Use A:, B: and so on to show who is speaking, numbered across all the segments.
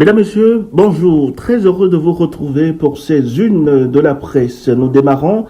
A: Mesdames, Messieurs, bonjour. Très heureux de vous retrouver pour ces unes de la presse. Nous démarrons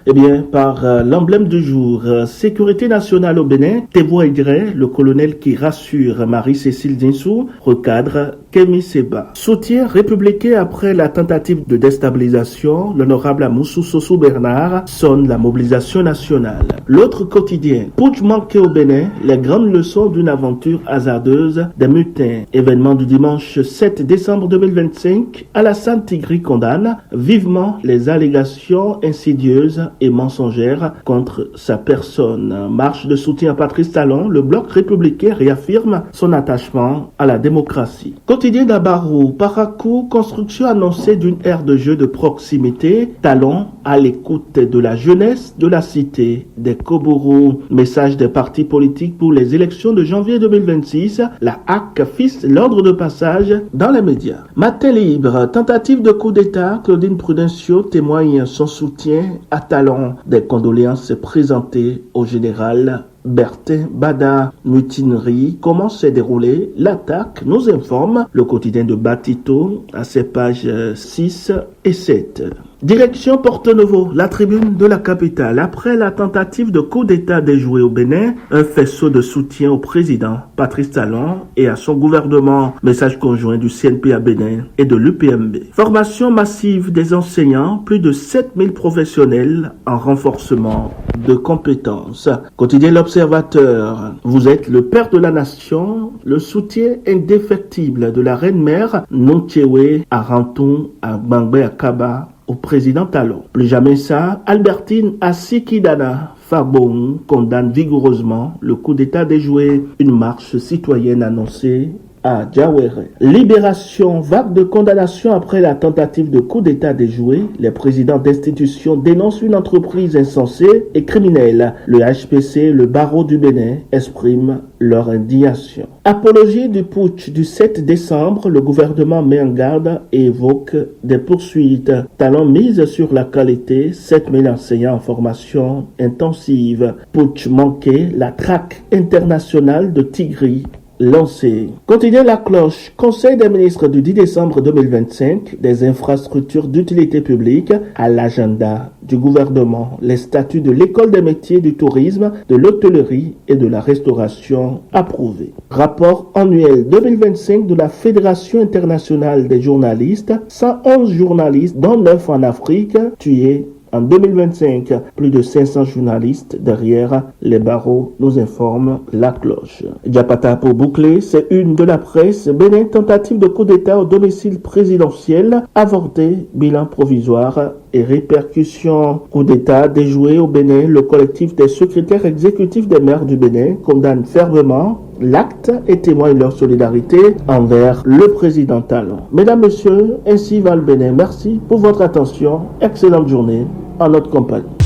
A: par l'emblème du jour. Sécurité nationale au Bénin, Teboa Idré, le colonel qui rassure Marie-Cécile Dinsou, recadre Kémy Seba. Soutien républicain après la tentative de déstabilisation, l'honorable Amoussou Sossou Bernard sonne la mobilisation nationale. L'autre quotidien, putsch manqué au Bénin, les grandes leçons d'une aventure hasardeuse des mutins. Événement du dimanche 7 décembre 2025, Alassane Tigri condamne vivement les allégations insidieuses et mensongères contre sa personne. Marche de soutien à Patrice Talon, le bloc républicain réaffirme son attachement à la démocratie. Quotidien d'Abarou, Parakou, construction annoncée d'une aire de jeu de proximité, Talon à l'écoute de la jeunesse de la cité des Kobourou. Message des partis politiques pour les élections de janvier 2026, la HAC fixe l'ordre de passage dans les médias. Matin libre, tentative de coup d'État, Claudine Prudencio témoigne son soutien à Talon. Des condoléances présentées au général Bertin Bada. Mutinerie, comment s'est déroulée l'attaque, nous informe le quotidien de Batito à ses pages 6 et 7. Direction Porto-Novo, la tribune de la capitale. Après la tentative de coup d'État déjouée au Bénin, un faisceau de soutien au président Patrice Talon et à son gouvernement. Message conjoint du CNP à Bénin et de l'UPMB. Formation massive des enseignants, plus de 7000 professionnels en renforcement de compétences. Quotidien L'Observateur, vous êtes le père de la nation, le soutien indéfectible de la reine-mère Nontiewe à Rantoum, à Bangbe, à Kaba, au président Talon. Plus jamais ça, Albertine Assikidana Fabon condamne vigoureusement le coup d'État déjoué, une marche citoyenne annoncée à Diawere. Libération, vague de condamnation après la tentative de coup d'État déjoué. Les présidents d'institutions dénoncent une entreprise insensée et criminelle. Le HPC, le barreau du Bénin, expriment leur indignation. Apologie du putsch du 7 décembre, le gouvernement met en garde et évoque des poursuites. Talon mise sur la qualité, 7000 enseignants en formation intensive. Putsch manqué, la traque internationale de Tigri lancé. Quotidien La Cloche, Conseil des ministres du 10 décembre 2025, des infrastructures d'utilité publique à l'agenda du gouvernement, les statuts de l'école des métiers du tourisme, de l'hôtellerie et de la restauration approuvés. Rapport annuel 2025 de la Fédération internationale des journalistes, 111 journalistes, dont 9 en Afrique, tués en 2025, plus de 500 journalistes derrière les barreaux, nous informe La Cloche. Diapata pour boucler, c'est une de la presse. Bénin, tentative de coup d'État au domicile présidentiel, avorté, bilan provisoire et répercussions. Coup d'État déjoué au Bénin, le collectif des secrétaires exécutifs des maires du Bénin condamne fermement l'acte et témoigne leur solidarité envers le président Talon. Mesdames, Messieurs, ainsi va le Bénin. Merci pour votre attention. Excellente journée en notre compagnie.